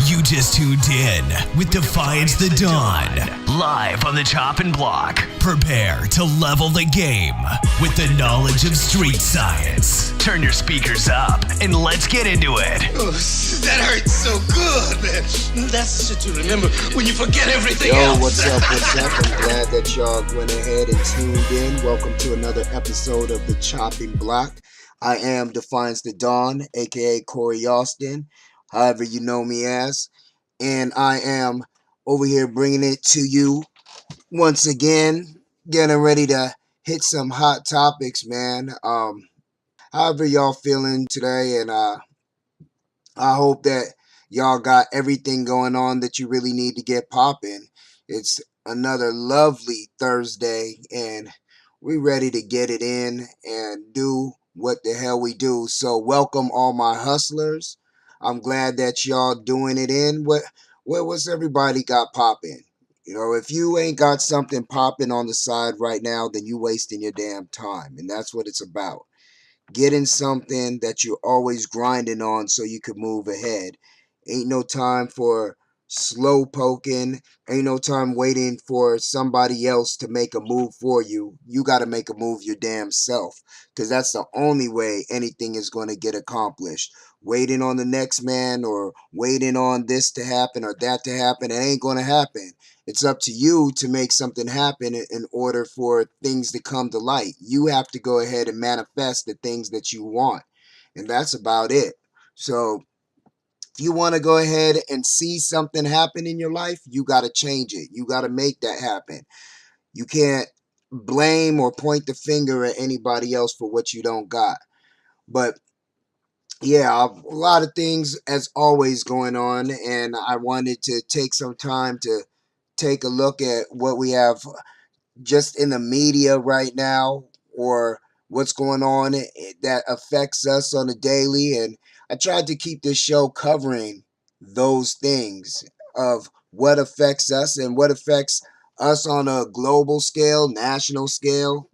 You just tuned in with Defiance the Dawn, live on the Choppin block. Prepare to level the game with the knowledge of street science. Turn your speakers up and let's get into it. Oh, that hurts so good, man. That's the shit to remember when you forget everything else. Yo, what's up? I'm glad that y'all went ahead and tuned in. Welcome to another episode of the Chopping Block. I am Defiance the Dawn, aka Corey Austin, however you know me as, and I am over here bringing it to you once again, getting ready to hit some hot topics, man. However y'all feeling today, and I hope that y'all got everything going on that you really need to get popping. It's another lovely Thursday, and we ready to get it in and do what the hell we do. So welcome all my hustlers. I'm glad that y'all doing it in. What's everybody got popping? You know, if you ain't got something popping on the side right now, then you wasting your damn time. And that's what it's about. Getting something that you're always grinding on so you could move ahead. Ain't no time for slow poking. Ain't no time waiting for somebody else to make a move for you. You got to make a move your damn self, because that's the only way anything is going to get accomplished. Waiting on the next man or waiting on this to happen or that to happen, it ain't going to happen. It's up to you to make something happen in order for things to come to light. You have to go ahead and manifest the things that you want, and that's about it. So if you want to go ahead and see something happen in your life, you got to change it. You got to make that happen. You can't blame or point the finger at anybody else for what you don't got. But yeah, a lot of things as always going on, and I wanted to take some time to take a look at what we have just in the media right now, or what's going on that affects us on a daily. And I tried to keep this show covering those things of what affects us and what affects us on a global scale, national scale,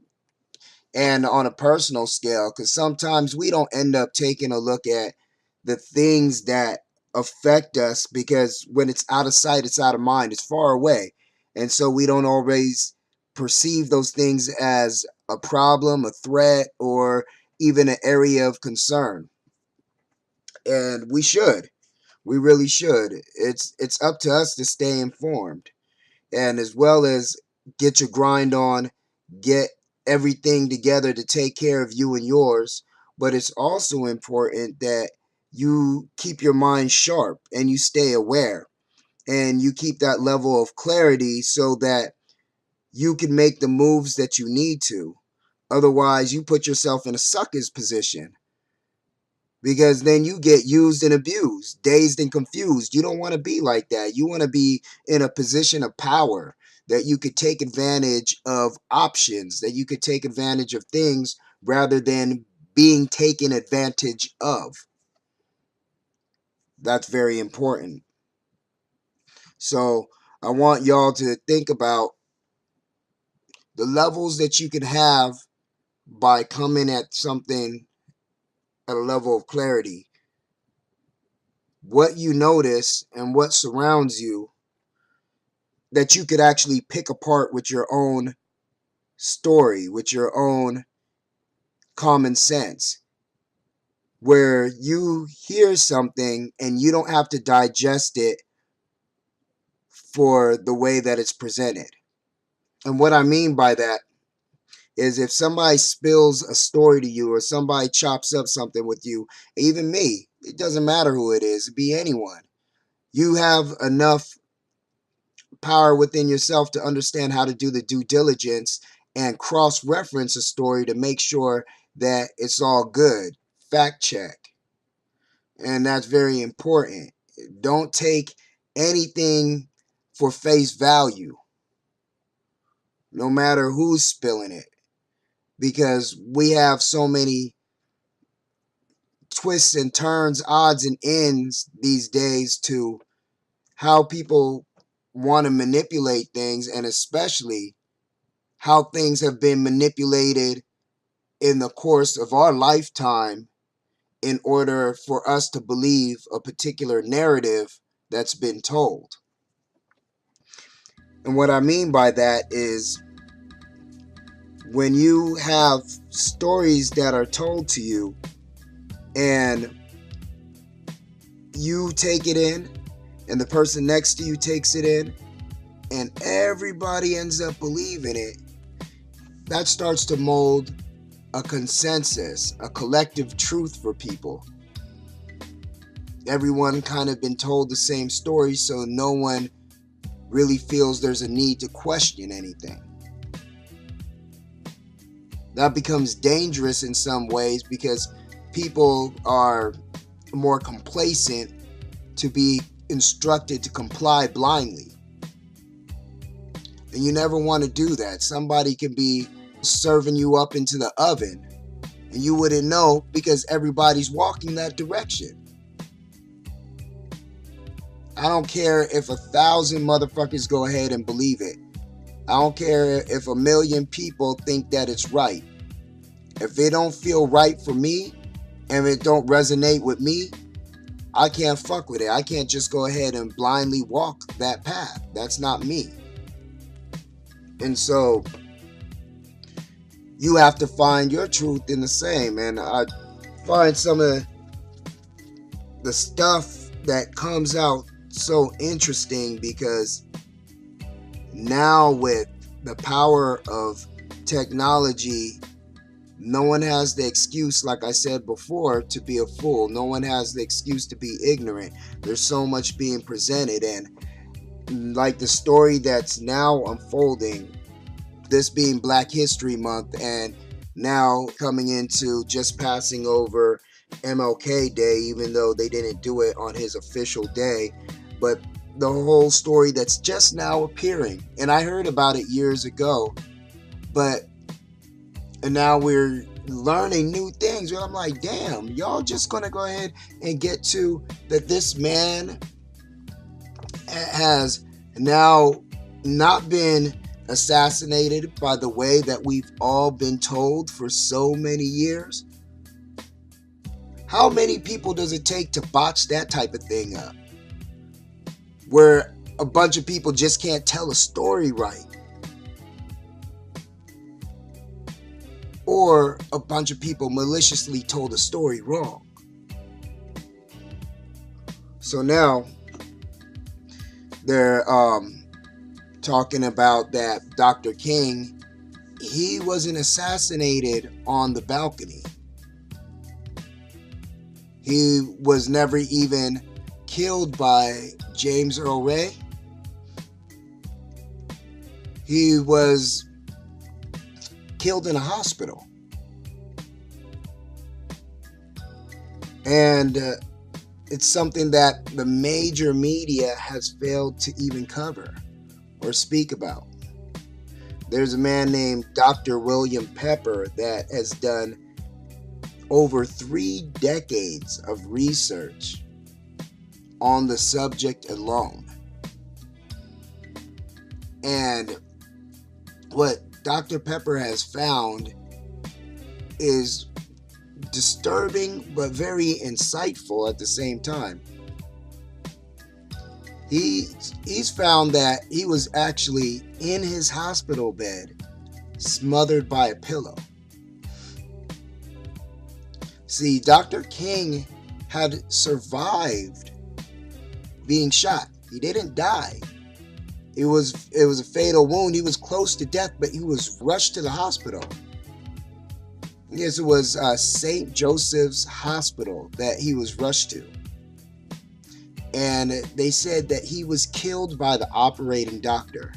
and on a personal scale, because sometimes we don't end up taking a look at the things that affect us, because when it's out of sight, it's out of mind, it's far away. And so we don't always perceive those things as a problem, a threat, or even an area of concern. And we really should. It's up to us to stay informed, and as well as get your grind on, get everything together to take care of you and yours. But it's also important that you keep your mind sharp and you stay aware and you keep that level of clarity so that you can make the moves that you need to. Otherwise, you put yourself in a sucker's position, because then you get used and abused, dazed and confused. You don't want to be like that. You want to be in a position of power, that you could take advantage of options, that you could take advantage of things rather than being taken advantage of. That's very important. So I want y'all to think about the levels that you can have by coming at something at a level of clarity. What you notice and what surrounds you that you could actually pick apart with your own story, with your own common sense, where you hear something and you don't have to digest it for the way that it's presented. And what I mean by that is, if somebody spills a story to you or somebody chops up something with you, even me, it doesn't matter who it is, it be anyone. You have enough power within yourself to understand how to do the due diligence and cross-reference a story to make sure that it's all good. Fact check. And that's very important. Don't take anything for face value, no matter who's spilling it, because we have so many twists and turns, odds and ends these days to how people want to manipulate things, and especially how things have been manipulated in the course of our lifetime in order for us to believe a particular narrative that's been told. And what I mean by that is when you have stories that are told to you and you take it in and the person next to you takes it in and everybody ends up believing it, that starts to mold a consensus, a collective truth for people. Everyone kind of been told the same story, so no one really feels there's a need to question anything. That becomes dangerous in some ways because people are more complacent to be instructed to comply blindly. And you never want to do that. Somebody can be serving you up into the oven and you wouldn't know because everybody's walking that direction. I don't care if 1,000 motherfuckers go ahead and believe it. I don't care if 1,000,000 people think that it's right. If it don't feel right for me and it don't resonate with me, I can't fuck with it. I can't just go ahead and blindly walk that path. That's not me. And so you have to find your truth in the same. And I find some of the stuff that comes out so interesting because now with the power of technology, no one has the excuse, like I said before, to be a fool. No one has the excuse to be ignorant. There's so much being presented, and like the story that's now unfolding, this being Black History Month and now coming into just passing over MLK Day, even though they didn't do it on his official day, but the whole story that's just now appearing, and I heard about it years ago, and now we're learning new things. Where I'm like, damn, y'all just gonna go ahead and get to that this man has now not been assassinated by the way that we've all been told for so many years. How many people does it take to botch that type of thing up? Where a bunch of people just can't tell a story right. Or a bunch of people maliciously told a story wrong. So now they're talking about that Dr. King, he wasn't assassinated on the balcony. He was never even killed by James Earl Ray. He was killed in a hospital. And it's something that the major media has failed to even cover or speak about. There's a man named Dr. William Pepper that has done over 3 decades of research on the subject alone. And what Dr. Pepper has found is disturbing but very insightful at the same time. He's found that he was actually in his hospital bed, smothered by a pillow. See, Dr. King had survived being shot. He didn't die. It was a fatal wound. He was close to death, but he was rushed to the hospital. Yes, it was St. Joseph's Hospital that he was rushed to. And they said that he was killed by the operating doctor.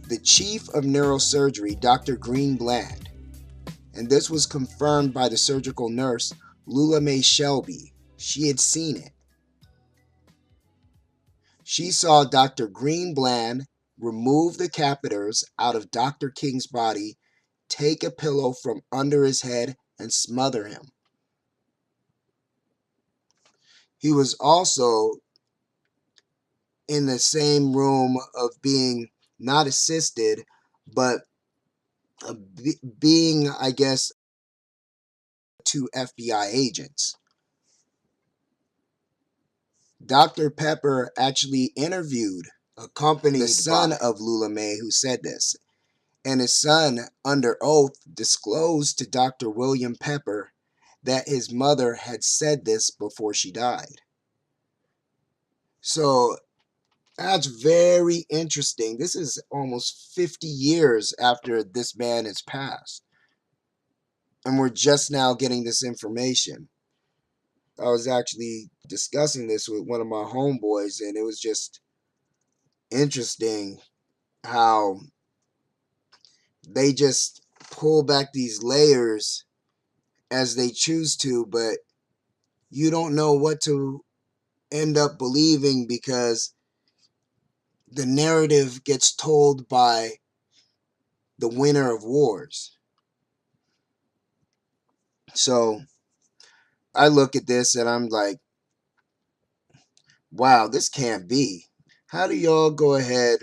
The chief of neurosurgery, Dr. Greenblatt. And this was confirmed by the surgical nurse, Lula Mae Shelby. She had seen it. She saw Dr. Greenblatt remove the catheters out of Dr. King's body, take a pillow from under his head, and smother him. He was also in the same room of being not assisted, but being, I guess, 2 FBI agents. Dr. Pepper actually interviewed, accompanied the son of Lula May who said this. And his son, under oath, disclosed to Dr. William Pepper that his mother had said this before she died. So that's very interesting. This is almost 50 years after this man has passed. And we're just now getting this information. I was actually discussing this with one of my homeboys, and it was just interesting how they just pull back these layers as they choose to, but you don't know what to end up believing because the narrative gets told by the winner of wars. So I look at this and I'm like, wow, this can't be. How do y'all go ahead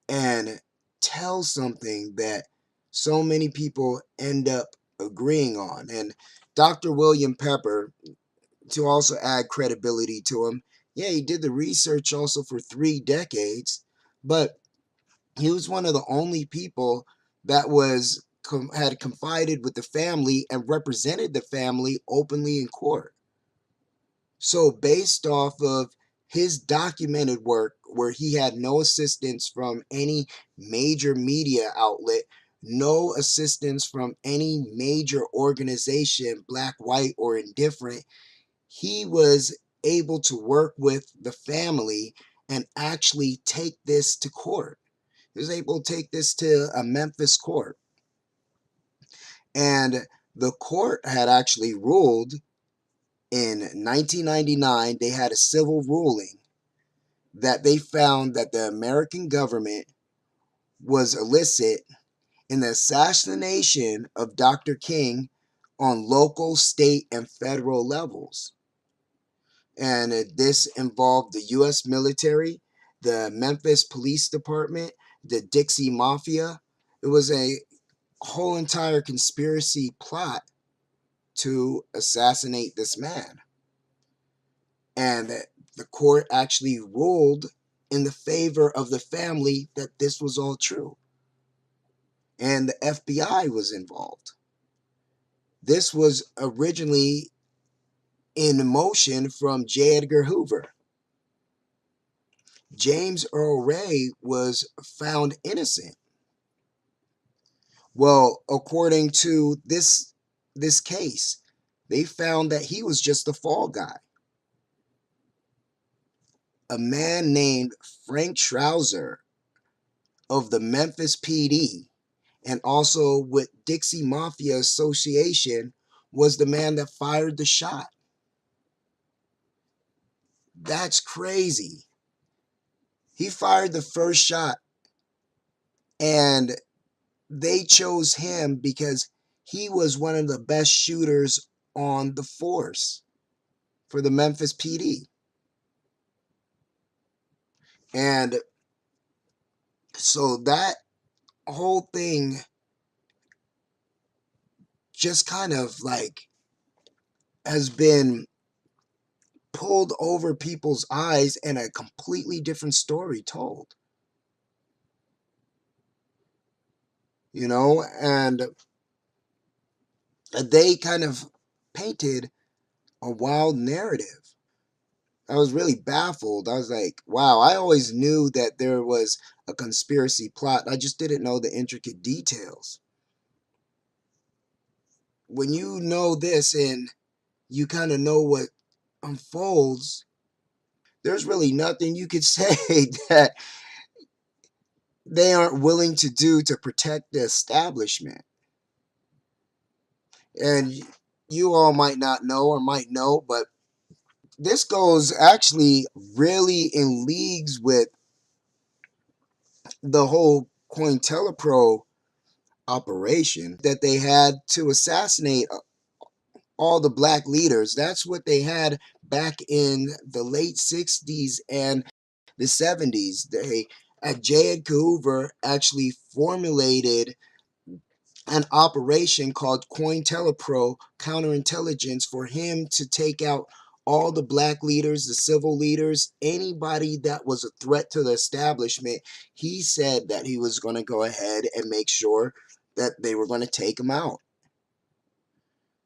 and tell something that so many people end up agreeing on? And Dr. William Pepper, to also add credibility to him, yeah, he did the research also for 3 decades, but he was one of the only people that had confided with the family and represented the family openly in court. So based off of his documented work, where he had no assistance from any major media outlet, no assistance from any major organization, black, white, or indifferent, he was able to work with the family and actually take this to court. He was able to take this to a Memphis court. And the court had actually ruled in 1999, they had a civil ruling that they found that the American government was illicit in the assassination of Dr. King on local, state, and federal levels. And this involved the U.S. military, the Memphis Police Department, the Dixie Mafia. It was a whole entire conspiracy plot to assassinate this man. And the court actually ruled in the favor of the family that this was all true. And the FBI was involved. This was originally in motion from J. Edgar Hoover. James Earl Ray was found innocent. Well, according to this case, they found that he was just a fall guy. A man named Frank Trouser of the Memphis PD and also with Dixie Mafia Association was the man that fired the shot. That's crazy. He fired the first shot and they chose him because he was one of the best shooters on the force for the Memphis PD. And so that whole thing just kind of like has been pulled over people's eyes and a completely different story told. You know, and they kind of painted a wild narrative. I was really baffled. I was like, wow, I always knew that there was a conspiracy plot. I just didn't know the intricate details. When you know this and you kind of know what unfolds, there's really nothing you could say that they aren't willing to do to protect the establishment. And you all might not know or might know, but this goes actually really in leagues with the whole Cointeleprro operation that they had to assassinate all the black leaders. That's what they had back in the late 60s and the 70s. They, at J. Edgar Hoover, actually formulated an operation called Cointeleprro counterintelligence for him to take out all the black leaders, the civil leaders, anybody that was a threat to the establishment, he said that he was going to go ahead and make sure that they were going to take him out.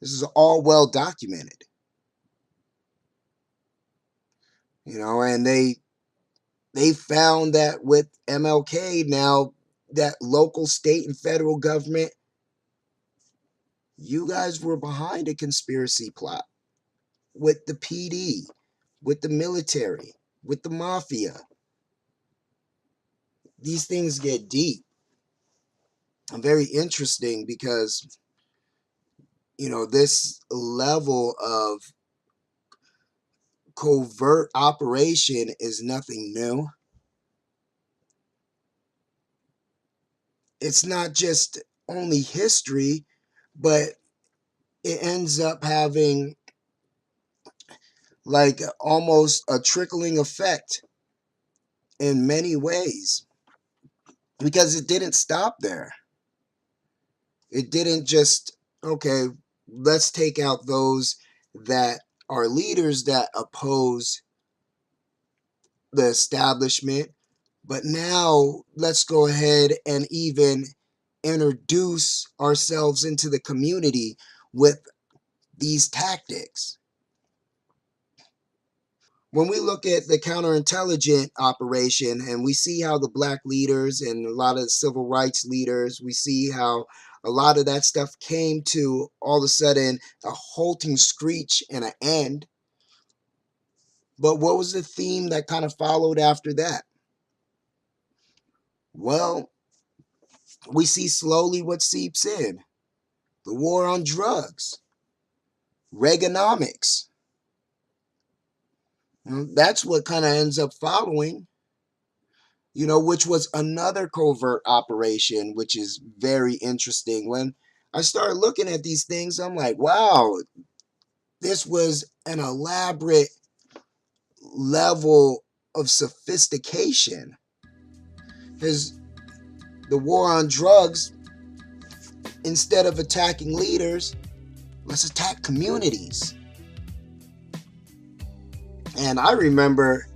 This is all well documented. And they found that with MLK now, that local, state, and federal government, you guys were behind a conspiracy plot with the PD, with the military, with the mafia. These things get deep and very interesting because, this level of covert operation is nothing new. It's not just only history, but it ends up having like almost a trickling effect in many ways, because it didn't stop there. It didn't just, okay, let's take out those that are leaders that oppose the establishment, but now let's go ahead and even introduce ourselves into the community with these tactics. When we look at the counterintelligence operation and we see how the black leaders and a lot of the civil rights leaders, we see how a lot of that stuff came to all of a sudden a halting screech and an end. But what was the theme that kind of followed after that? Well, we see slowly what seeps in. The war on drugs, Reaganomics. That's what kind of ends up following, which was another covert operation, which is very interesting. When I started looking at these things, I'm like, wow, this was an elaborate level of sophistication. Because the war on drugs, instead of attacking leaders, let's attack communities. And I remember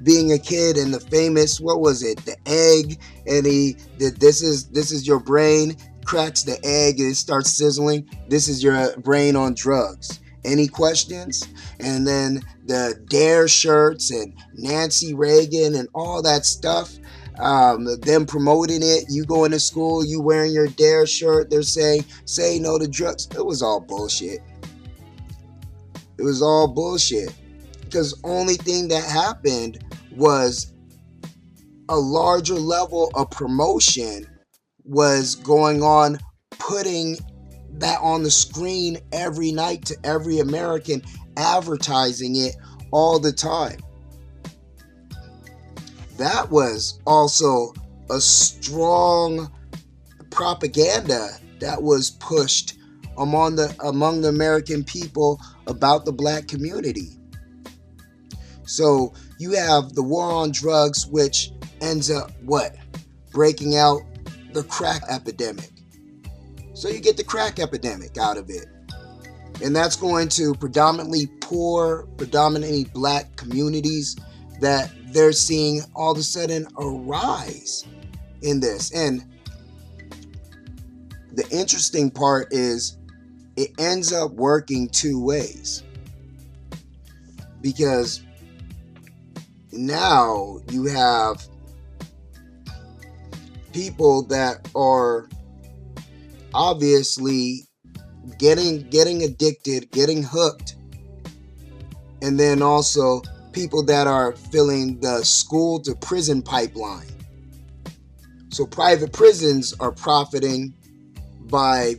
being a kid and the famous, what was it, the egg, and he did, this is your brain, cracks the egg and it starts sizzling. This is your brain on drugs. Any questions? And then the Dare shirts and Nancy Reagan and all that stuff, them promoting it. You going to school, you wearing your Dare shirt, they're saying, say no to drugs. It was all bullshit. It was all bullshit. Because only thing that happened was a larger level of promotion was going on, putting that on the screen every night to every American, advertising it all the time. That was also a strong propaganda that was pushed among the American people about the black community. So you have the war on drugs, which ends up what? Breaking out the crack epidemic. So you get the crack epidemic out of it. And that's going to predominantly poor, predominantly black communities that they're seeing all of a sudden a rise in this. And the interesting part is it ends up working two ways. Because now you have people that are obviously getting addicted, getting hooked, and then also people that are filling the school to prison pipeline. So private prisons are profiting by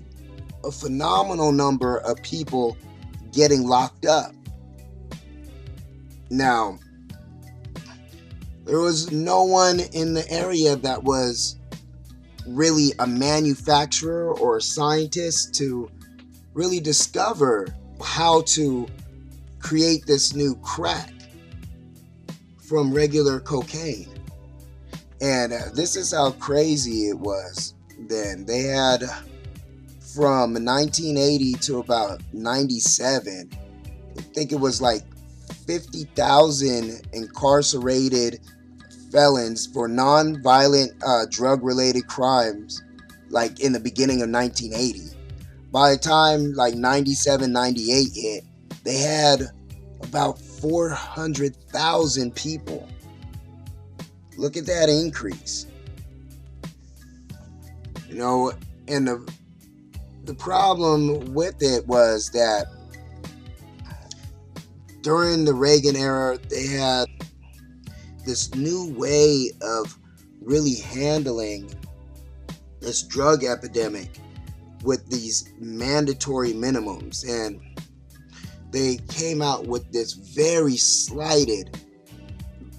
a phenomenal number of people getting locked up. Now, there was no one in the area that was really a manufacturer or a scientist to really discover how to create this new crack from regular cocaine. And this is how crazy it was then. They had from 1980 to about 97, I think it was like 50,000 incarcerated felons for non-violent drug-related crimes, like in the beginning of 1980. By the time like 97, 98 hit, they had about 400,000 people. Look at that increase. You know, and the problem with it was that during the Reagan era, they had this new way of really handling this drug epidemic with these mandatory minimums, and they came out with this very slighted,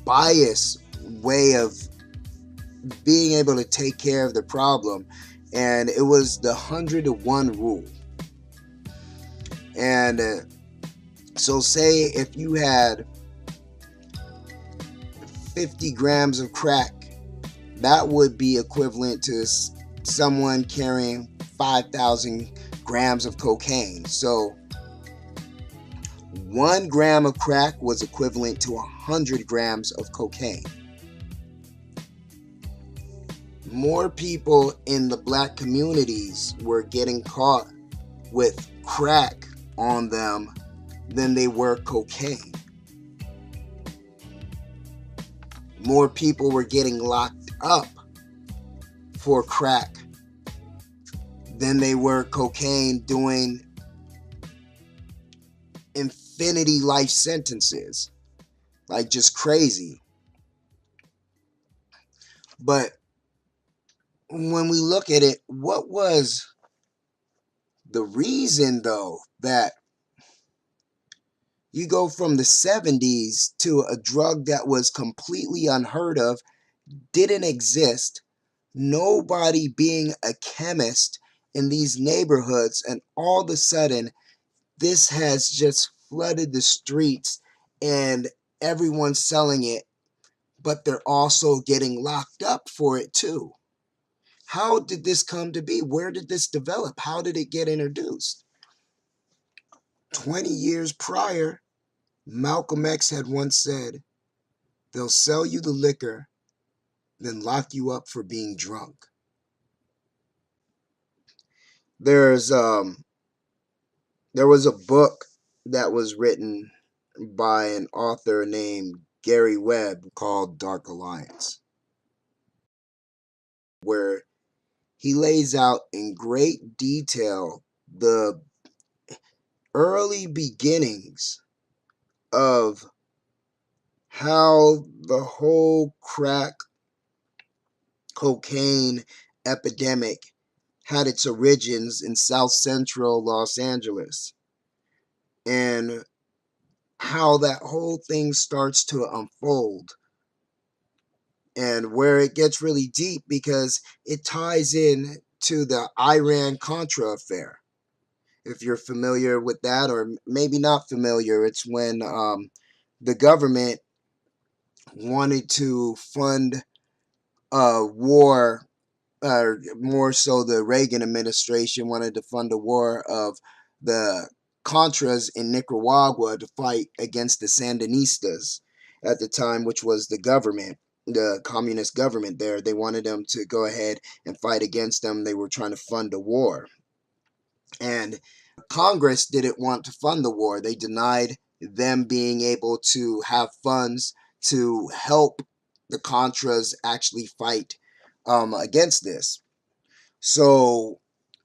biased way of being able to take care of the problem, and it was the 100-to-1 rule. And so say if you had 50 grams of crack, that would be equivalent to someone carrying 5,000 grams of cocaine. So 1 gram of crack was equivalent to 100 grams of cocaine. More people in the black communities were getting caught with crack on them than they were cocaine. More people were getting locked up for crack than they were cocaine, doing infinity life sentences. Like, just crazy. But when we look at it, what was the reason, though, that you go from the 70s to a drug that was completely unheard of, didn't exist, nobody being a chemist in these neighborhoods, and all of a sudden this has just flooded the streets and everyone's selling it, but they're also getting locked up for it too? How did this come to be? Where did this develop? How did it get introduced? 20 years prior, Malcolm X had once said, "They'll sell you the liquor, then lock you up for being drunk." There was a book that was written by an author named Gary Webb called Dark Alliance, where he lays out in great detail the early beginnings of how the whole crack cocaine epidemic had its origins in South Central Los Angeles, and how that whole thing starts to unfold, and where it gets really deep because it ties in to the Iran-Contra affair. If you're familiar with that, or maybe not familiar, it's when the government wanted to fund a war, or more so the Reagan administration wanted to fund a war of the Contras in Nicaragua to fight against the Sandinistas at the time, which was the government, the communist government there. They wanted them to go ahead and fight against them. They were trying to fund a war. And Congress didn't want to fund the war. They denied them being able to have funds to help the Contras actually fight against this. So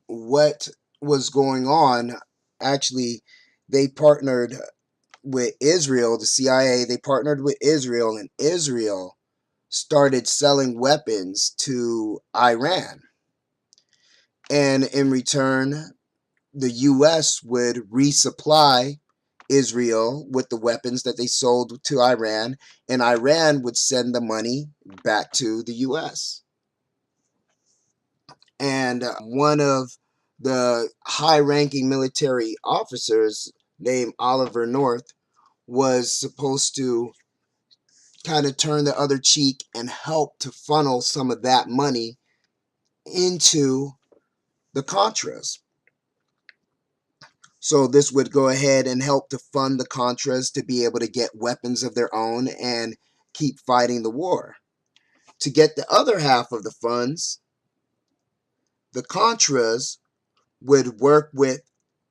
what was going on, actually, they partnered with Israel, the CIA, they partnered with Israel, and Israel started selling weapons to Iran. And in return, the US would resupply Israel with the weapons that they sold to Iran, and Iran would send the money back to the US. And one of the high-ranking military officers named Oliver North was supposed to kind of turn the other cheek and help to funnel some of that money into the Contras. So this would go ahead and help to fund the Contras to be able to get weapons of their own and keep fighting the war. To get the other half of the funds, the Contras would work with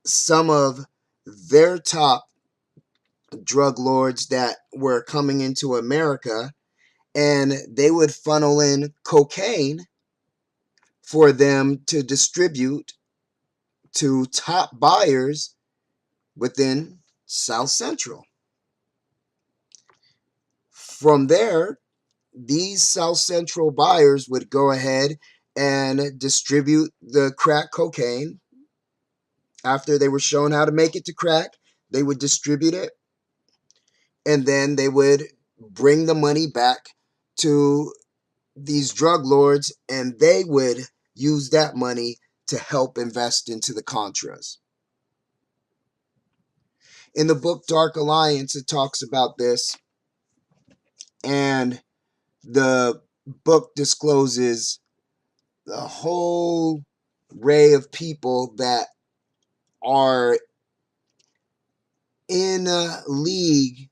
some of their top drug lords that were coming into America, and they would funnel in cocaine for them to distribute to top buyers within South Central. From there, these South Central buyers would go ahead and distribute the crack cocaine. After they were shown how to make it to crack, they would distribute it, and then they would bring the money back to these drug lords, and they would use that money to help invest into the Contras. In the book Dark Alliance, it talks about this, and the book discloses the whole array of people that are in a league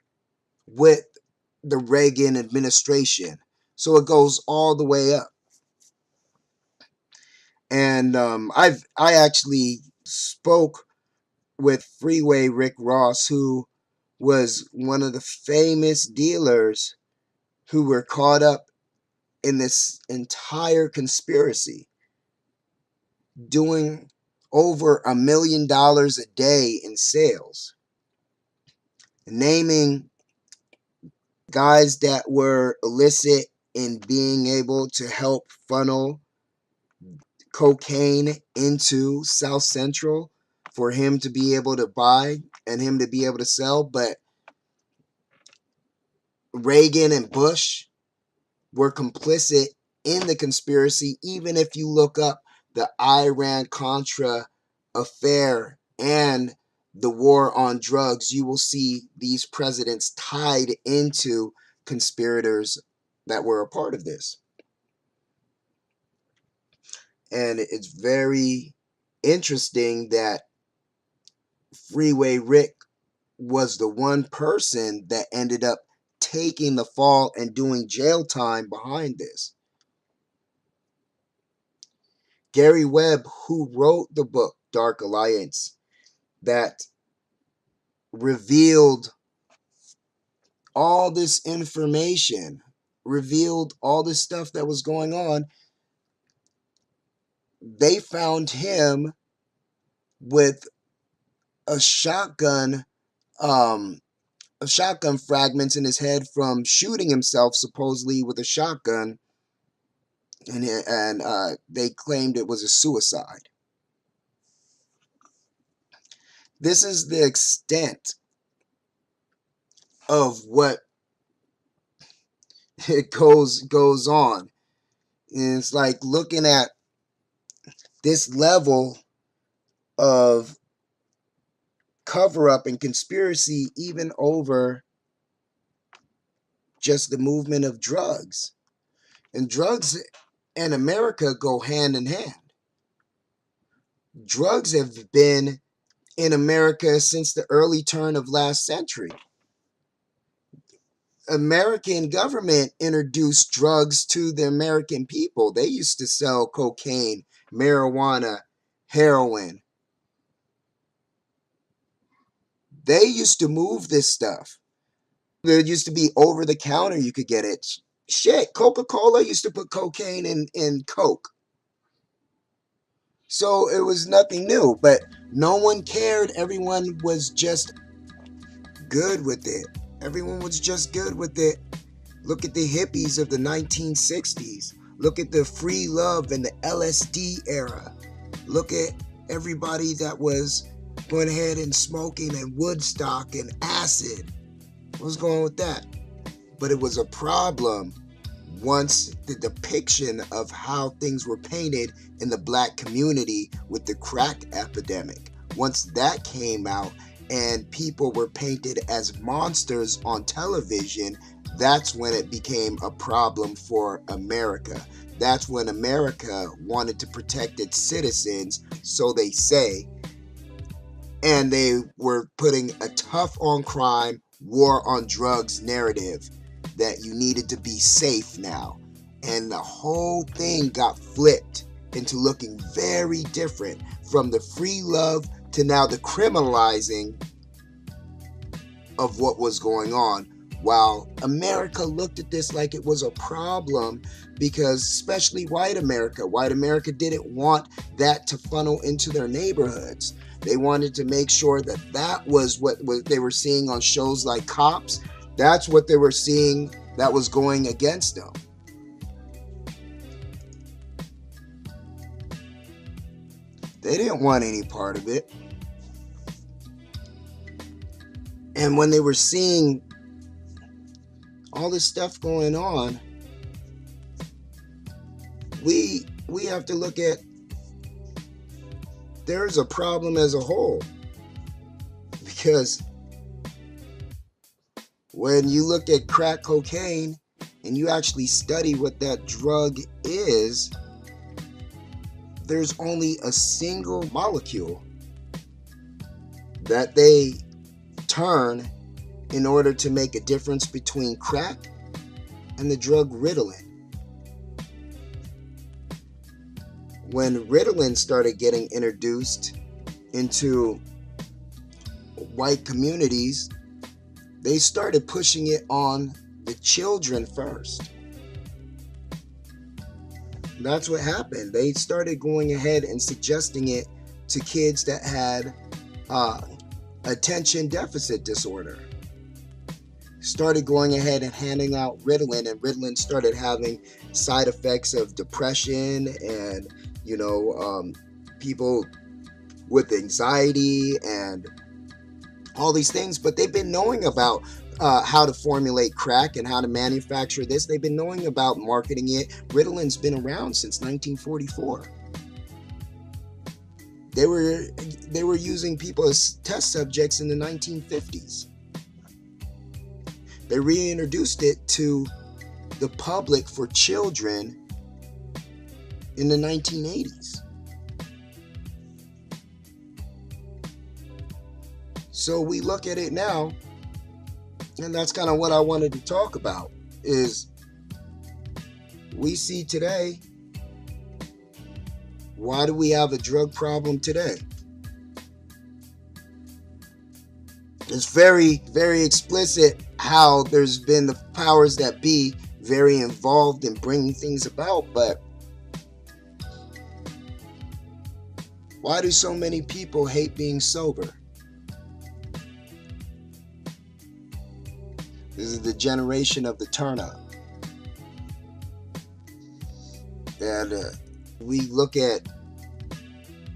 with the Reagan administration. So it goes all the way up. And I actually spoke with Freeway Rick Ross, who was one of the famous dealers who were caught up in this entire conspiracy, doing over $1 million a day in sales, naming guys that were illicit in being able to help funnel cocaine into South Central for him to be able to buy and him to be able to sell. But Reagan and Bush were complicit in the conspiracy. Even if you look up the Iran-Contra affair and the war on drugs, you will see these presidents tied into conspirators that were a part of this. And it's very interesting that Freeway Rick was the one person that ended up taking the fall and doing jail time behind this. Gary Webb, who wrote the book Dark Alliance, that revealed all this information, revealed all this stuff that was going on, they found him with a shotgun fragments in his head from shooting himself supposedly with a shotgun, and they claimed it was a suicide. This is the extent of what it goes on. And it's like looking at this level of cover-up and conspiracy even over just the movement of drugs. And drugs and America go hand in hand. Drugs have been in America since the early turn of last century. American government introduced drugs to the American people. They used to sell cocaine, marijuana, heroin. They used to move this stuff. There used to be over the counter, you could get it. Shit, Coca-Cola used to put cocaine in Coke. So it was nothing new, but no one cared. Everyone was just good with it. Everyone was just good with it. Look at the hippies of the 1960s. Look at the free love and the LSD era. Look at everybody that was going ahead and smoking and Woodstock and acid. What's going on with that? But it was a problem once the depiction of how things were painted in the black community with the crack epidemic. Once that came out and people were painted as monsters on television, that's when it became a problem for America. That's when America wanted to protect its citizens, so they say, and they were putting a tough on crime, war on drugs narrative that you needed to be safe now. And the whole thing got flipped into looking very different, from the free love to now the criminalizing of what was going on. While America looked at this like it was a problem, because especially white America didn't want that to funnel into their neighborhoods. They wanted to make sure that that was what they were seeing on shows like Cops. That's what they were seeing that was going against them. They didn't want any part of it. And when they were seeing all this stuff going on, we have to look at, there's a problem as a whole. Because when you look at crack cocaine and you actually study what that drug is, there's only a single molecule that they turn in order to make a difference between crack and the drug Ritalin. When Ritalin started getting introduced into white communities, they started pushing it on the children first. That's what happened. They started going ahead and suggesting it to kids that had attention deficit disorder. Started going ahead and handing out Ritalin, and Ritalin started having side effects of depression and, people with anxiety and all these things. But they've been knowing about how to formulate crack and how to manufacture this. They've been knowing about marketing it. Ritalin's been around since 1944. They were using people as test subjects in the 1950s. They reintroduced it to the public for children in the 1980s. So we look at it now, and that's kind of what I wanted to talk about, is we see today, why do we have a drug problem today? It's very, very explicit how there's been the powers that be very involved in bringing things about, but why do so many people hate being sober? This is the generation of the turn up. And we look at,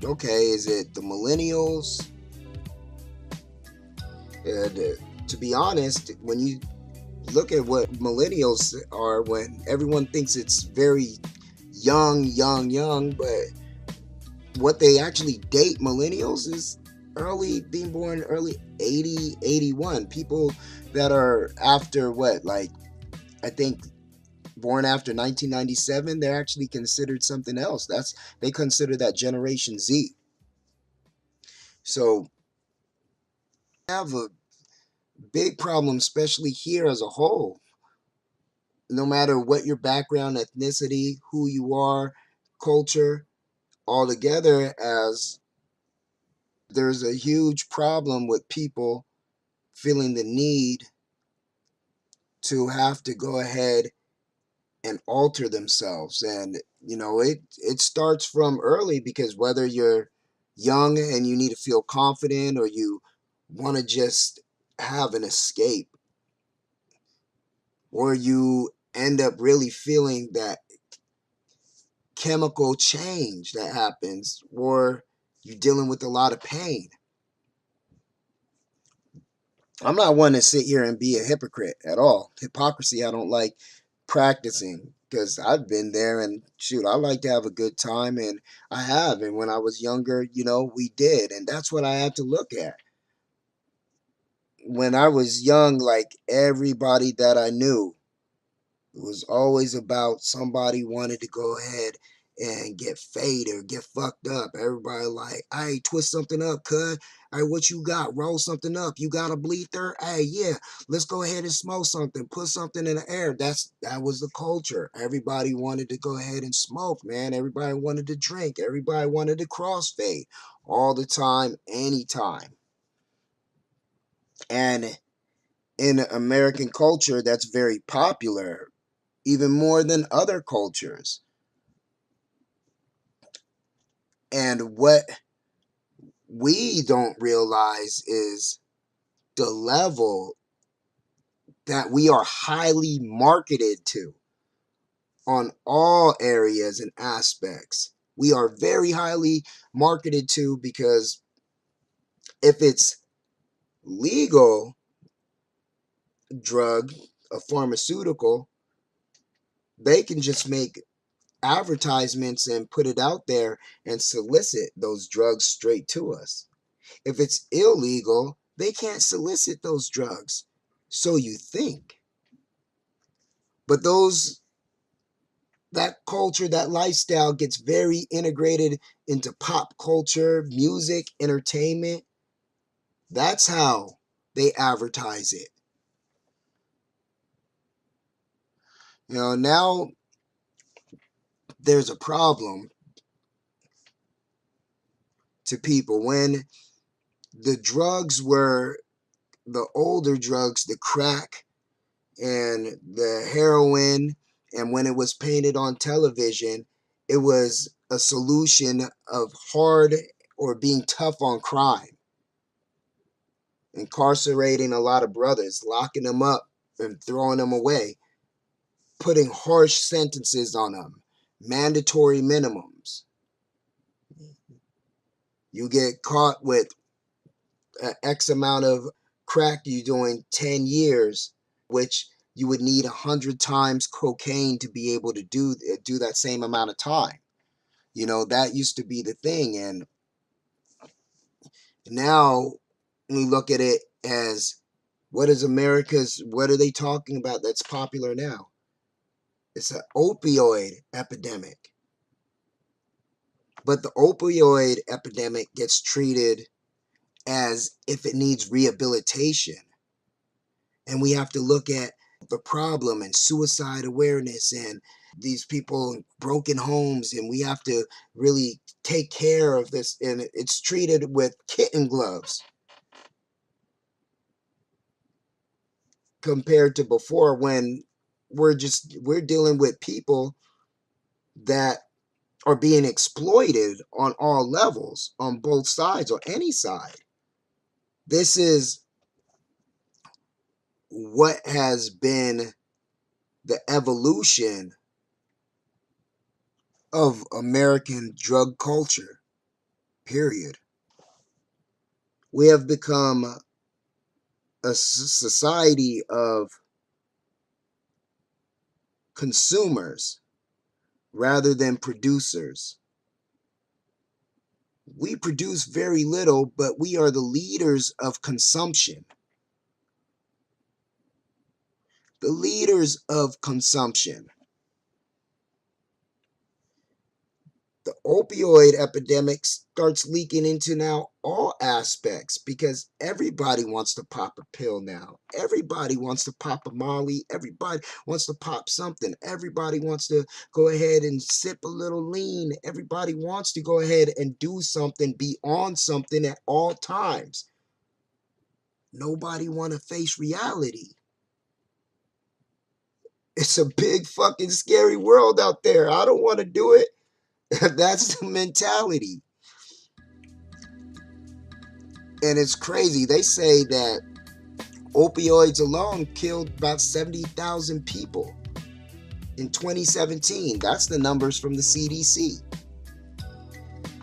okay, is it the millennials? And to be honest, when you look at what millennials are, when everyone thinks it's very young, but what they actually date millennials is being born early 80, 81. People that are after I think born after 1997, they're actually considered something else. They consider that Generation Z. So we have a big problem, especially here as a whole. No matter what your background, ethnicity, who you are, culture, all together, as there's a huge problem with people feeling the need to have to go ahead and alter themselves. And it starts from early, because whether you're young and you need to feel confident, or you want to just have an escape, or you end up really feeling that chemical change that happens, or you're dealing with a lot of pain. I'm not one to sit here and be a hypocrite at all. Hypocrisy I don't like practicing, because I've been there, and shoot, I like to have a good time, and I have. And when I was younger, we did, and that's what I had to look at. When I was young, like everybody that I knew, it was always about somebody wanted to go ahead and get faded or get fucked up. Everybody like, hey, twist something up, cuz. Hey, what you got? Roll something up. You got a bleether? Hey, yeah, let's go ahead and smoke something. Put something in the air. That was the culture. Everybody wanted to go ahead and smoke, man. Everybody wanted to drink. Everybody wanted to crossfade all the time, anytime. And in American culture, that's very popular, even more than other cultures. And what we don't realize is the level that we are highly marketed to on all areas and aspects. We are very highly marketed to, because if it's legal drug, a pharmaceutical, they can just make advertisements and put it out there and solicit those drugs straight to us. If it's illegal, they can't solicit those drugs. So you think. But that culture, that lifestyle gets very integrated into pop culture, music, entertainment. That's how they advertise it. Now there's a problem to people. When the drugs were the older drugs, the crack and the heroin, and when it was painted on television, it was a solution of hard or being tough on crime, incarcerating a lot of brothers, locking them up and throwing them away, putting harsh sentences on them, mandatory minimums. You get caught with X amount of crack, you doing 10 years, which you would need 100 times cocaine to be able to do that same amount of time. That used to be the thing. And now we look at it as, what are they talking about that's popular now? It's an opioid epidemic. But the opioid epidemic gets treated as if it needs rehabilitation. And we have to look at the problem and suicide awareness and these people in broken homes, and we have to really take care of this. And it's treated with kitten gloves compared to before, when we're dealing with people that are being exploited on all levels, on both sides or any side. This is what has been the evolution of American drug culture, period. We have become a society of consumers rather than producers. We produce very little, but we are the leaders of consumption. The leaders of consumption. The opioid epidemic starts leaking into now all aspects, because everybody wants to pop a pill now. Everybody wants to pop a Molly. Everybody wants to pop something. Everybody wants to go ahead and sip a little lean. Everybody wants to go ahead and do something, be on something at all times. Nobody want to face reality. It's a big fucking scary world out there. I don't want to do it. That's the mentality. And it's crazy. They say that opioids alone killed about 70,000 people in 2017. That's the numbers from the CDC.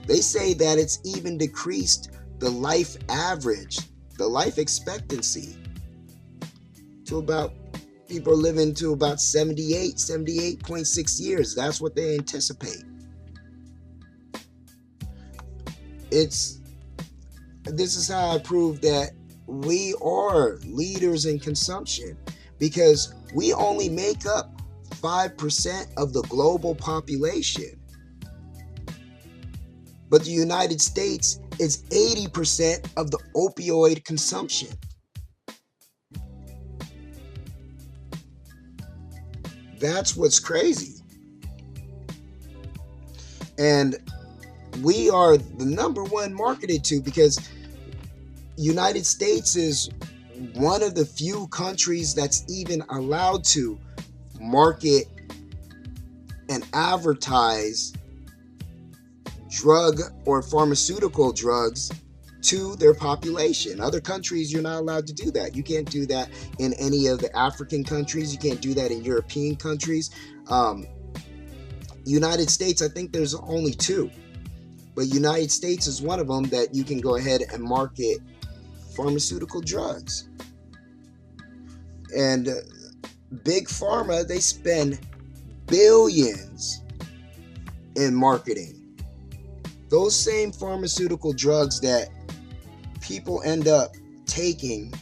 They say that it's even decreased the life average, the life expectancy, to about, people are living to about 78.6 years. That's what they anticipate. This is how I prove that we are leaders in consumption, because we only make up 5% of the global population. But the United States is 80% of the opioid consumption. That's what's crazy. And we are the number one marketed to, because United States is one of the few countries that's even allowed to market and advertise drug or pharmaceutical drugs to their population. Other countries, you're not allowed to do that. You can't do that in any of the African countries. You can't do that in European countries. United States, I think there's only two, but United States is one of them that you can go ahead and market pharmaceutical drugs. And Big Pharma, they spend billions in marketing. Those same pharmaceutical drugs that people end up taking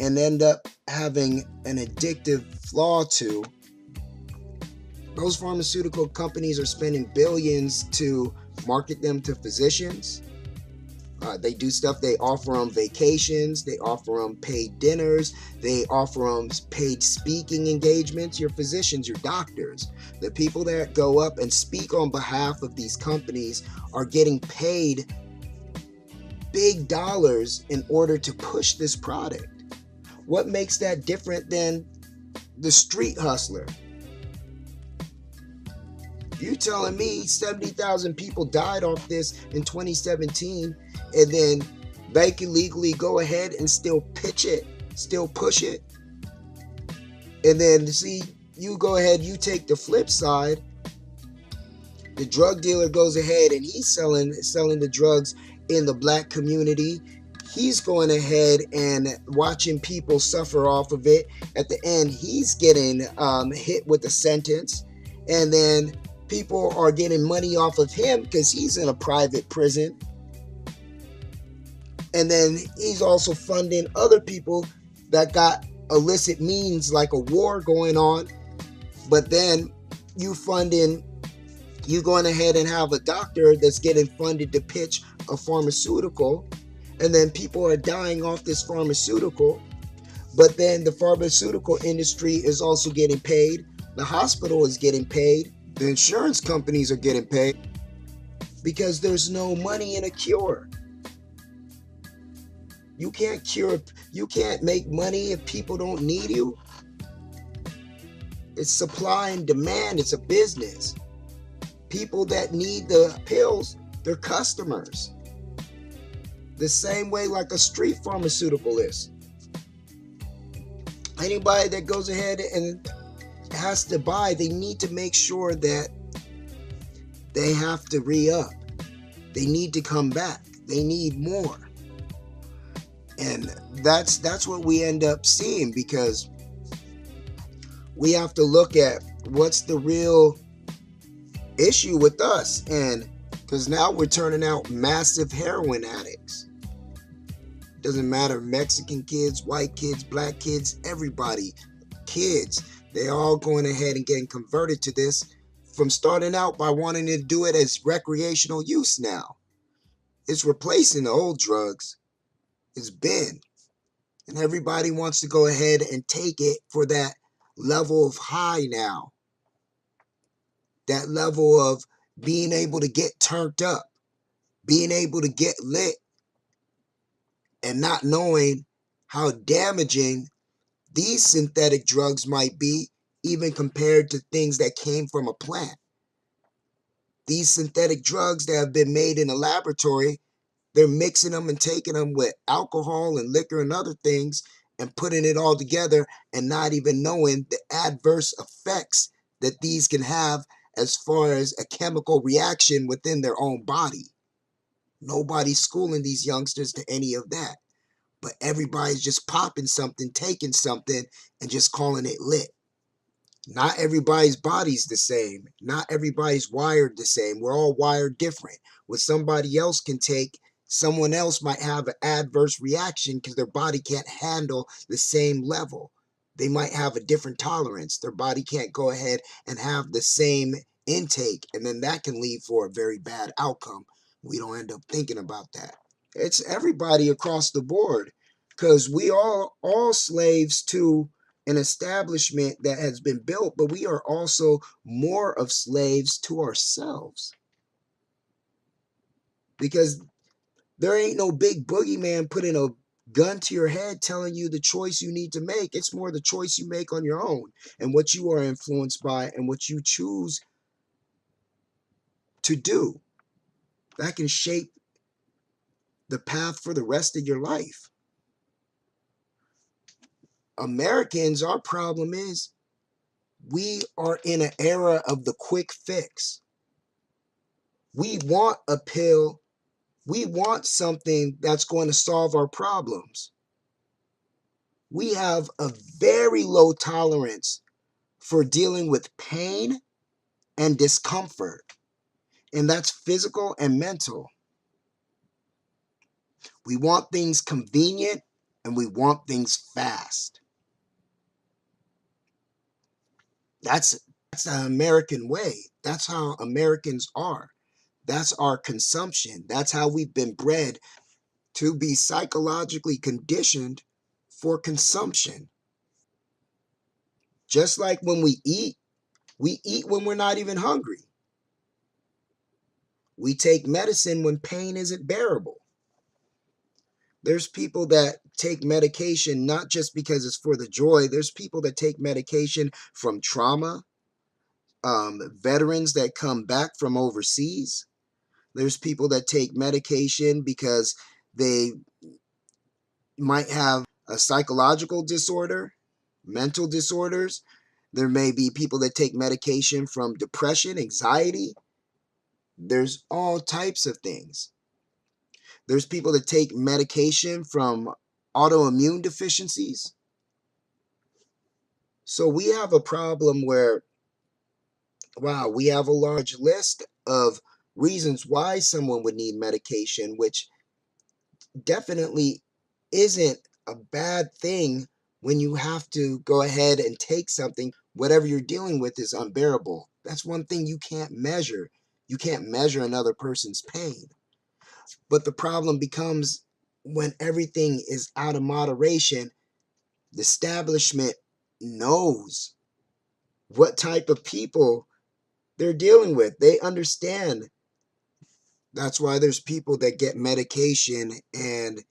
and end up having an addictive flaw to, those pharmaceutical companies are spending billions to market them to physicians. They do stuff. They offer them vacations. They offer them paid dinners. They offer them paid speaking engagements. Your physicians, your doctors, the people that go up and speak on behalf of these companies are getting paid big dollars in order to push this product. What makes that different than the street hustler? You telling me 70,000 people died off this in 2017, and then they can legally go ahead and still pitch it, still push it? And then see, you go ahead, you take the flip side. The drug dealer goes ahead and he's selling the drugs in the black community. He's going ahead and watching people suffer off of it. At the end, he's getting hit with a sentence, and then people are getting money off of him because he's in a private prison. And then he's also funding other people that got illicit means, like a war going on. But then you going ahead and have a doctor that's getting funded to pitch a pharmaceutical, and then people are dying off this pharmaceutical. But then the pharmaceutical industry is also getting paid. The hospital is getting paid. The insurance companies are getting paid, because there's no money in a cure. You can't make money if people don't need you. It's supply and demand. It's a business. People that need the pills, they're customers. The same way like a street pharmaceutical is. Anybody that goes ahead and has to buy, they need to make sure that they have to re-up. They need to come back. They need more. And that's what we end up seeing, because we have to look at what's the real issue with us. And because now we're turning out massive heroin addicts. Doesn't matter, Mexican kids, white kids, black kids, everybody, kids, they're all going ahead and getting converted to this, from starting out by wanting to do it as recreational use. Now it's replacing the old drugs. It's been, and everybody wants to go ahead and take it for that level of high now. That level of being able to get turned up, being able to get lit, and not knowing how damaging these synthetic drugs might be, even compared to things that came from a plant. These synthetic drugs that have been made in a laboratory, they're mixing them and taking them with alcohol and liquor and other things and putting it all together, and not even knowing the adverse effects that these can have as far as a chemical reaction within their own body. Nobody's schooling these youngsters to any of that. But everybody's just popping something, taking something, and just calling it lit. Not everybody's body's the same. Not everybody's wired the same. We're all wired different. What somebody else can take, someone else might have an adverse reaction because their body can't handle the same level. They might have a different tolerance. Their body can't go ahead and have the same intake, and then that can lead for a very bad outcome. We don't end up thinking about that. It's everybody across the board, because we are all slaves to an establishment that has been built, but we are also more of slaves to ourselves, because there ain't no big boogeyman putting a gun to your head telling you the choice you need to make. It's more the choice you make on your own, and what you are influenced by and what you choose to do. That can shape the path for the rest of your life. Americans, our problem is we are in an era of the quick fix. We want a pill. We want something that's going to solve our problems. We have a very low tolerance for dealing with pain and discomfort, and that's physical and mental. We want things convenient and we want things fast. That's the American way. That's how Americans are. That's our consumption. That's how we've been bred to be psychologically conditioned for consumption. Just like when we eat when we're not even hungry. We take medicine when pain isn't bearable. There's people that take medication not just because it's for the joy. There's people that take medication from trauma, veterans that come back from overseas. There's people that take medication because they might have a psychological disorder, mental disorders. There may be people that take medication from depression, anxiety. There's all types of things. There's people that take medication from autoimmune deficiencies. So we have a problem where, wow, we have a large list of reasons why someone would need medication, which definitely isn't a bad thing when you have to go ahead and take something. Whatever you're dealing with is unbearable. That's one thing you can't measure. You can't measure another person's pain. But the problem becomes when everything is out of moderation. The establishment knows what type of people they're dealing with. They understand. That's why there's people that get medication and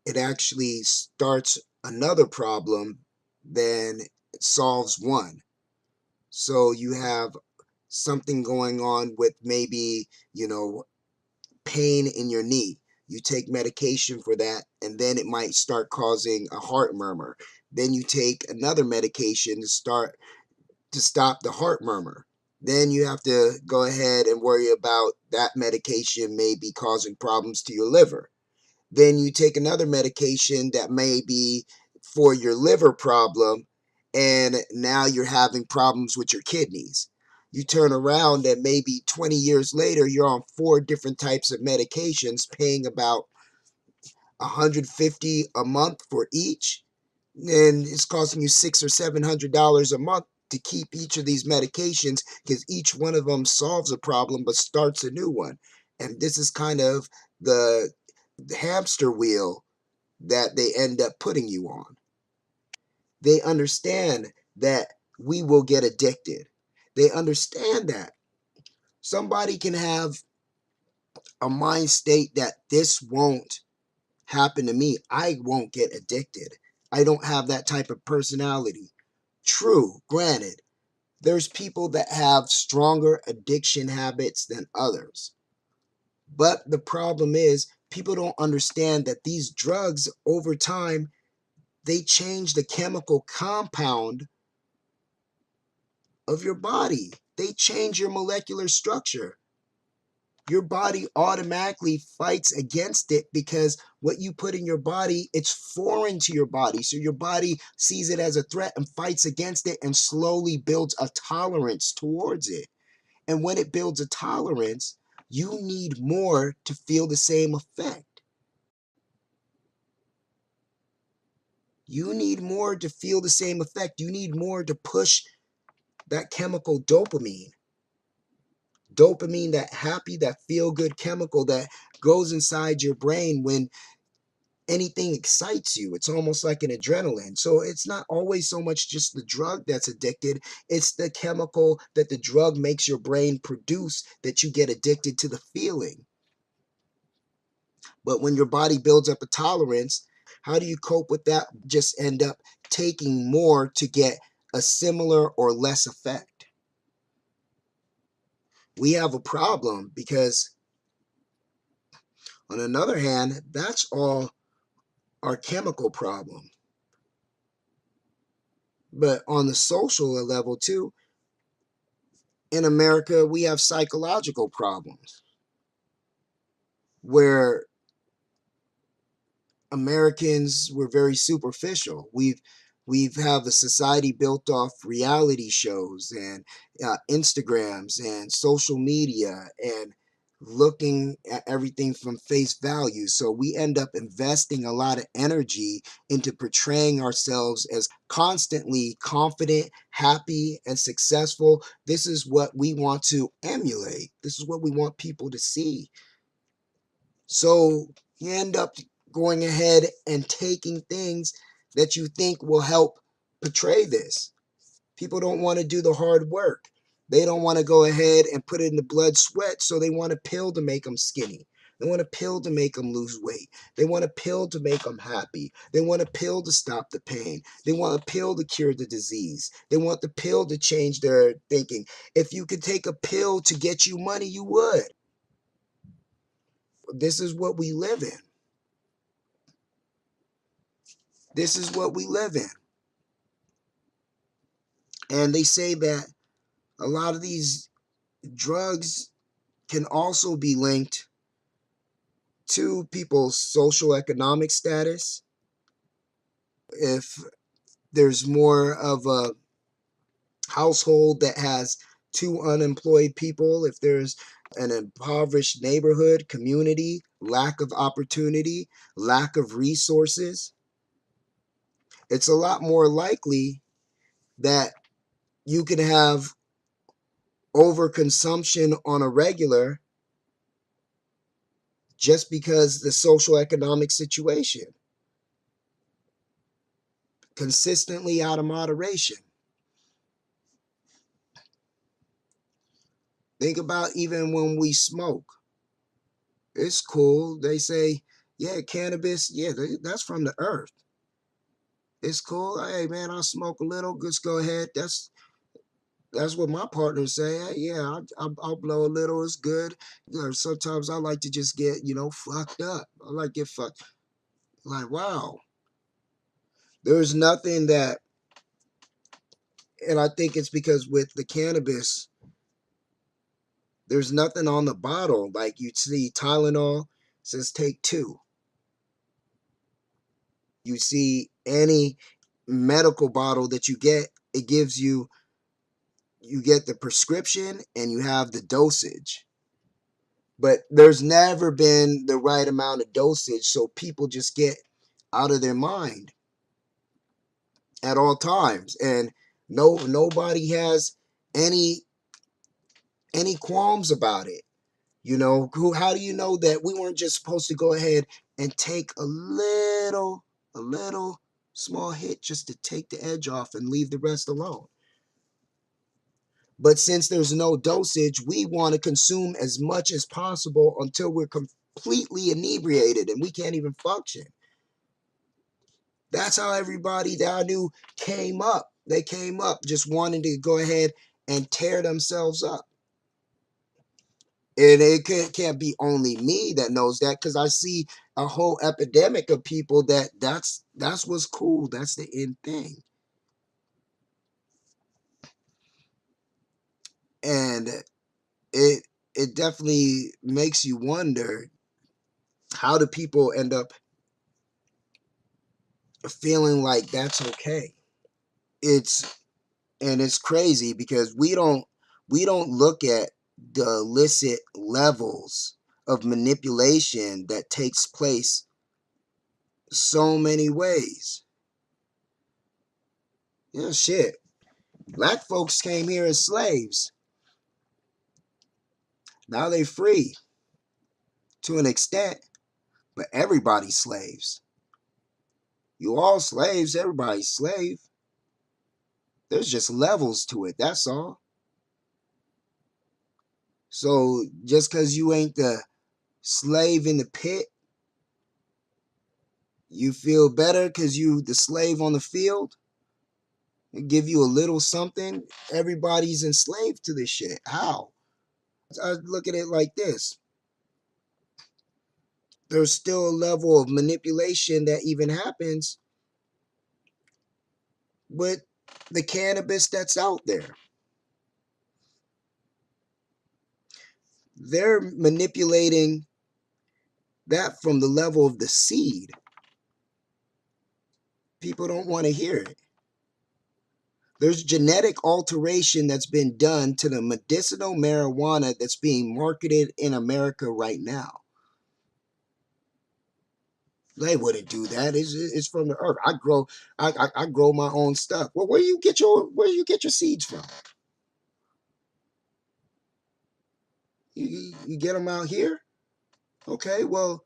it actually starts another problem, then it solves one. So you have something going on with maybe, pain in your knee. You take medication for that, and then it might start causing a heart murmur. Then you take another medication to stop the heart murmur. Then you have to go ahead and worry about that medication may be causing problems to your liver. Then you take another medication that may be for your liver problem, and now you're having problems with your kidneys. You turn around and maybe 20 years later, you're on 4 different types of medications, paying about $150 a month for each, and it's costing you $600 or $700 a month to keep each of these medications, because each one of them solves a problem but starts a new one. And this is kind of the hamster wheel that they end up putting you on. They understand that we will get addicted. They understand that somebody can have a mind state that this won't happen to me. I won't get addicted. I don't have that type of personality. True, granted, there's people that have stronger addiction habits than others. But the problem is, people don't understand that these drugs over time, they change the chemical compound of your body. They change your molecular structure. Your body automatically fights against it because what you put in your body, it's foreign to your body. So your body sees it as a threat and fights against it and slowly builds a tolerance towards it. And when it builds a tolerance, you need more to feel the same effect. You need more to feel the same effect. You need more to push that chemical dopamine. Dopamine, that happy, that feel-good chemical that goes inside your brain when anything excites you. It's almost like an adrenaline. So it's not always so much just the drug that's addicted. It's the chemical that the drug makes your brain produce that you get addicted to the feeling. But when your body builds up a tolerance, how do you cope with that? Just end up taking more to get a similar or less effect. We have a problem because, on another hand, that's all our chemical problem. But on the social level too, in America, we have psychological problems where Americans were very superficial. We've have a society built off reality shows and Instagrams and social media and looking at everything from face value. So we end up investing a lot of energy into portraying ourselves as constantly confident, happy, and successful. This is what we want to emulate. This is what we want people to see. So you end up going ahead and taking things that you think will help portray this. People don't want to do the hard work. They don't want to go ahead and put it in the blood sweat, so they want a pill to make them skinny. They want a pill to make them lose weight. They want a pill to make them happy. They want a pill to stop the pain. They want a pill to cure the disease. They want the pill to change their thinking. If you could take a pill to get you money, you would. This is what we live in. This is what we live in. And they say that a lot of these drugs can also be linked to people's social economic status. If there's more of a household that has two unemployed people, if there's an impoverished neighborhood, community, lack of opportunity, lack of resources, it's a lot more likely that you can have overconsumption on a regular just because the social economic situation, consistently out of moderation. Think about even when we smoke. It's cool. They say, yeah, cannabis, yeah, that's from the earth. It's cool. Hey, man, I'll smoke a little. Just go ahead. That's what my partners say. Hey, yeah, I'll blow a little. It's good. You know, sometimes I like to just get, fucked up. I like to get fucked. Like, wow. There's nothing that, and I think it's because with the cannabis, there's nothing on the bottle. Like you see Tylenol says take 2. You see any medical bottle that you get, it gives you get the prescription and you have the dosage. But there's never been the right amount of dosage, so people just get out of their mind at all times. And nobody has any qualms about it. How do you know that we weren't just supposed to go ahead and take a little small hit just to take the edge off and leave the rest alone? But since there's no dosage, we want to consume as much as possible until we're completely inebriated and we can't even function. That's how everybody that I knew came up. They came up just wanting to go ahead and tear themselves up. And it can't be only me that knows that, because I see a whole epidemic of people that's what's cool. That's the end thing. And it definitely makes you wonder, how do people end up feeling like that's okay? It's crazy because we don't look at the illicit levels of manipulation that takes place so many ways. Yeah, shit. Black folks came here as slaves. Now they free to an extent, but everybody's slaves. You all slaves, everybody's slave. There's just levels to it, that's all. So just because you ain't the slave in the pit, you feel better because you the slave on the field? It give you a little something. Everybody's enslaved to this shit. How? I look at it like this. There's still a level of manipulation that even happens with the cannabis that's out there. They're manipulating that from the level of the seed. People don't want to hear it. There's genetic alteration that's been done to the medicinal marijuana that's being marketed in America right now. They wouldn't do that. It's from the earth. I grow my own stuff. Well, where you get your seeds from? You get them out here? Okay, well,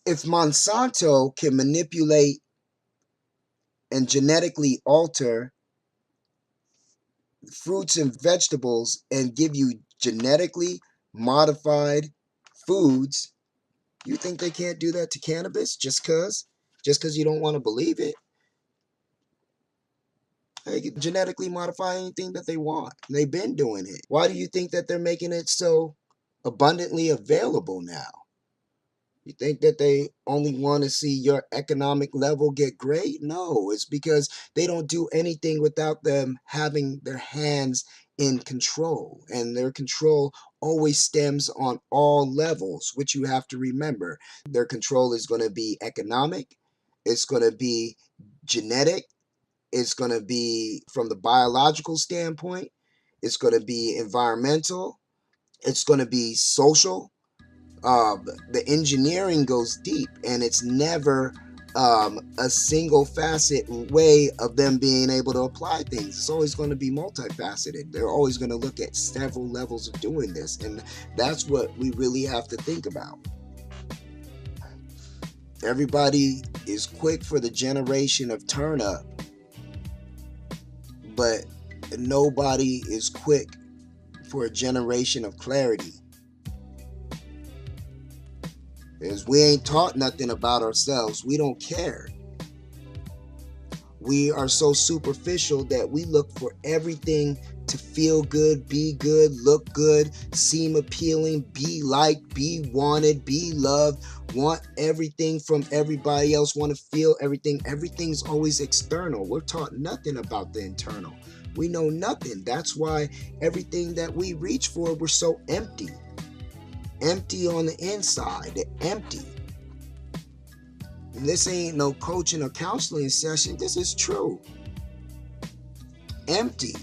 if Monsanto can manipulate and genetically alter fruits and vegetables and give you genetically modified foods, you think they can't do that to cannabis just because you don't want to believe it? They can genetically modify anything that they want. They've been doing it. Why do you think that they're making it so abundantly available now? You think that they only want to see your economic level get great? No, it's because they don't do anything without them having their hands in control. And their control always stems on all levels, which you have to remember. Their control is going to be economic. It's going to be genetic. It's going to be from the biological standpoint. It's going to be environmental. It's going to be social. The engineering goes deep, and it's never a single facet way of them being able to apply things. It's always going to be multifaceted. They're always going to look at several levels of doing this, and that's what we really have to think about. Everybody is quick for the generation of turn up, but nobody is quick for a generation of clarity. Because we ain't taught nothing about ourselves. We don't care. We are so superficial that we look for everything to feel good, be good, look good, seem appealing, be liked, be wanted, be loved, want everything from everybody else, want to feel everything. Everything's always external. We're taught nothing about the internal. We know nothing. That's why everything that we reach for, we're so empty. Empty on the inside, empty. And this ain't no coaching or counseling session. This is true. Empty.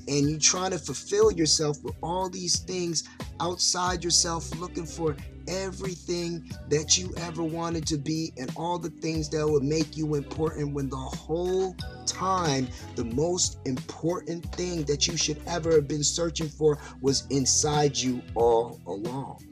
And you trying to fulfill yourself with all these things outside yourself, looking for everything that you ever wanted to be and all the things that would make you important, when the whole time the most important thing that you should ever have been searching for was inside you all along.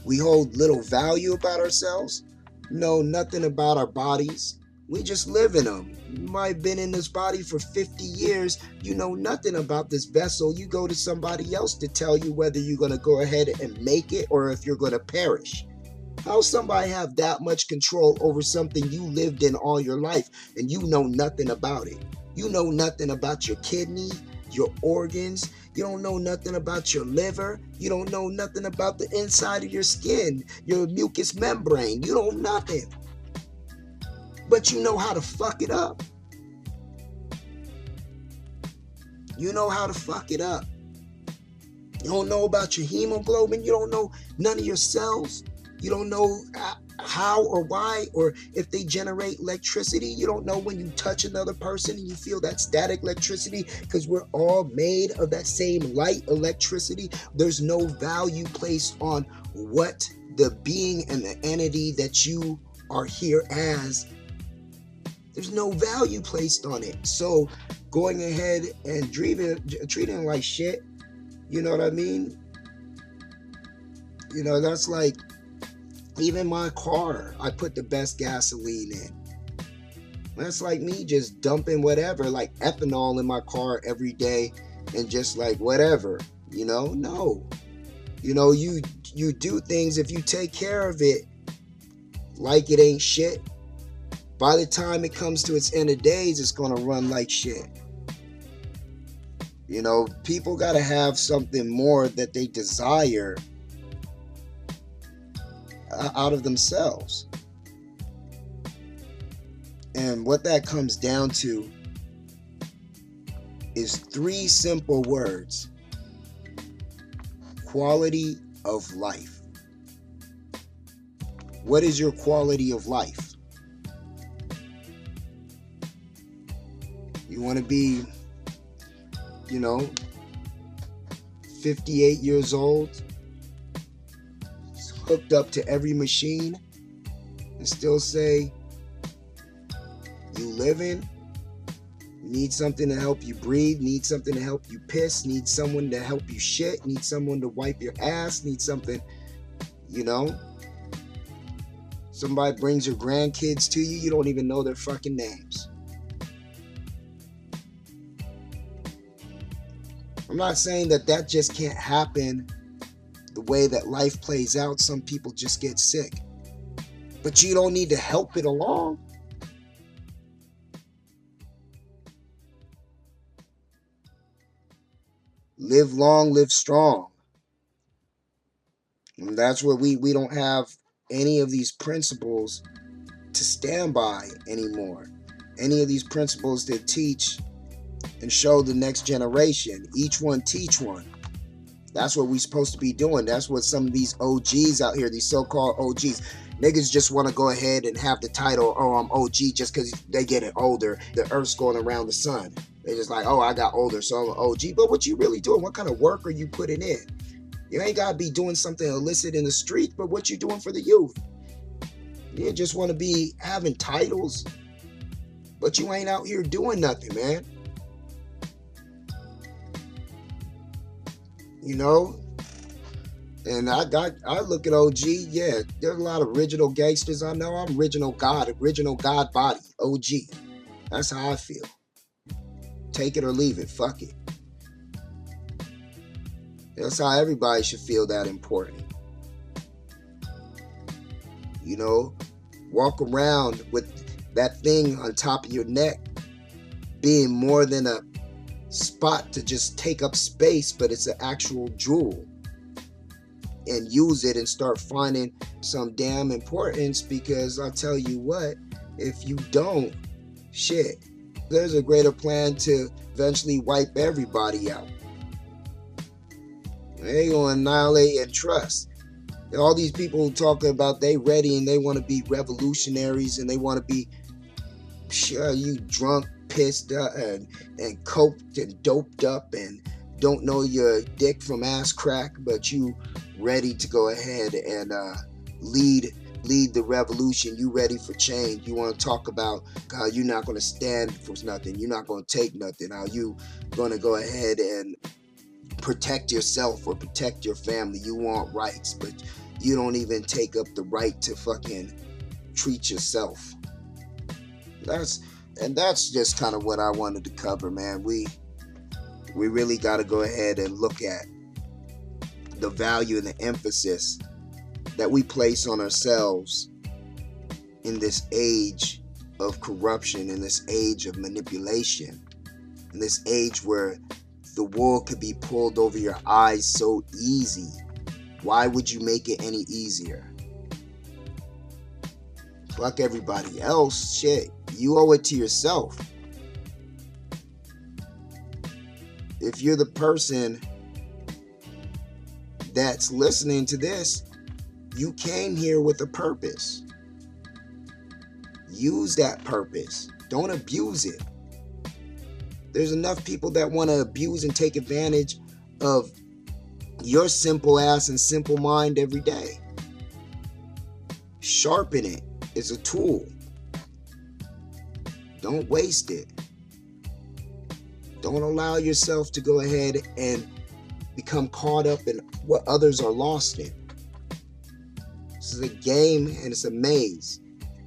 We hold little value about ourselves, know nothing about our bodies. We just live in them. You might have been in this body for 50 years. You know nothing about this vessel. You go to somebody else to tell you whether you're going to go ahead and make it or if you're going to perish. How somebody have that much control over something you lived in all your life and you know nothing about it? You know nothing about your kidney, your organs. You don't know nothing about your liver. You don't know nothing about the inside of your skin, your mucous membrane. You don't know nothing. But you know how to fuck it up. You know how to fuck it up. You don't know about your hemoglobin. You don't know none of your cells. You don't know how or why or if they generate electricity. You don't know when you touch another person and you feel that static electricity, because we're all made of that same light electricity. There's no value placed on what the being and the entity that you are here as. There's no value placed on it. So going ahead and treating like shit. You know what I mean? You know, that's like, even my car, I put the best gasoline in. That's like me just dumping whatever, like ethanol in my car every day and just like whatever, you know? No. You know, you do things, if you take care of it like it ain't shit, by the time it comes to its end of days, it's going to run like shit. You know, people got to have something more that they desire out of themselves. And what that comes down to is 3 simple words: quality of life. What is your quality of life? You want to be, 58 years old, hooked up to every machine, and still say you living, need something to help you breathe, need something to help you piss, need someone to help you shit, need someone to wipe your ass, need something, somebody brings your grandkids to you, you don't even know their fucking names. I'm not saying that just can't happen. The way that life plays out, some people just get sick, but you don't need to help it along. Live long, live strong. And that's where we don't have any of these principles to stand by anymore. Any of these principles to teach and show the next generation. Each one teach one. That's what we're supposed to be doing. That's what some of these OGs out here, these so-called OGs, niggas just want to go ahead and have the title, oh, I'm OG, just because they getting older. The earth's going around the sun. They're just like, oh, I got older, so I'm an OG. But what you really doing? What kind of work are you putting in? You ain't got to be doing something illicit in the street, but what you doing for the youth? You just want to be having titles, but you ain't out here doing nothing, man. And I look at OG, yeah, there's a lot of original gangsters I know. I'm original God body, OG. That's how I feel. Take it or leave it, fuck it. That's how everybody should feel that important. Walk around with that thing on top of your neck being more than a spot to just take up space, but it's an actual jewel, and use it and start finding some damn importance, because I'll tell you what, if you don't, shit, there's a greater plan to eventually wipe everybody out. They gonna annihilate and trust. All these people talking about they ready and they want to be revolutionaries and they want to be, sure, you drunk, pissed up and coked and doped up and don't know your dick from ass crack, but you ready to go ahead and lead the revolution. You ready for change. You want to talk about how you're not going to stand for nothing. You're not going to take nothing. How you going to go ahead and protect yourself or protect your family. You want rights, but you don't even take up the right to fucking treat yourself. That's just kind of what I wanted to cover, man. We really got to go ahead and look at the value and the emphasis that we place on ourselves in this age of corruption, in this age of manipulation, in this age where the wool could be pulled over your eyes so easy. Why would you make it any easier? Fuck everybody else. Shit, you owe it to yourself. If you're the person that's listening to this, you came here with a purpose. Use that purpose. Don't abuse it. There's enough people that want to abuse and take advantage of your simple ass and simple mind every day. Sharpen it. It's a tool. Don't waste it. Don't allow yourself to go ahead and become caught up in what others are lost in. This is a game and it's a maze.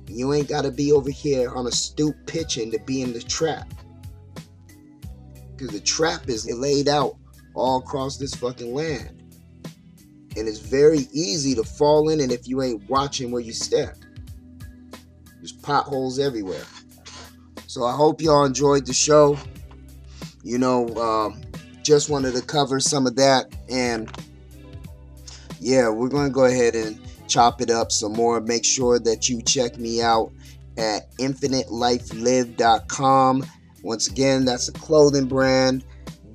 You ain't got to be over here on a stoop pitching to be in the trap. Because the trap is laid out all across this fucking land. And it's very easy to fall in it if you ain't watching where you step. There's potholes everywhere. So I hope y'all enjoyed the show. Just wanted to cover some of that. And yeah, we're going to go ahead and chop it up some more. Make sure that you check me out at infinitelifelived.com. Once again, that's a clothing brand.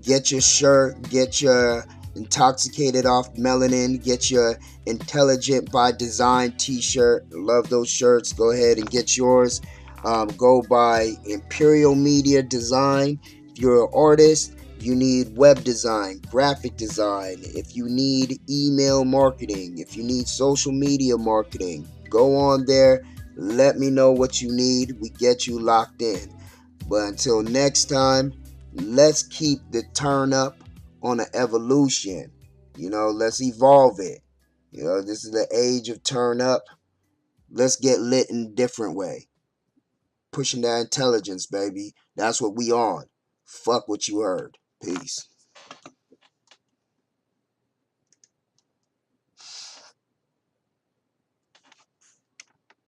Get your shirt, get your intoxicated off melanin, get your intelligent by design t-shirt. Love those shirts. Go ahead and get yours. Go by Imperial Media Design. If you're an artist, you need web design, graphic design, if you need email marketing, if you need social media marketing, go on there. Let me know what you need. We get you locked in. But until next time, let's keep the turn up on an evolution. Let's evolve it. This is the age of turn up. Let's get lit in a different way. Pushing that intelligence, baby. That's what we on. Fuck what you heard. Peace.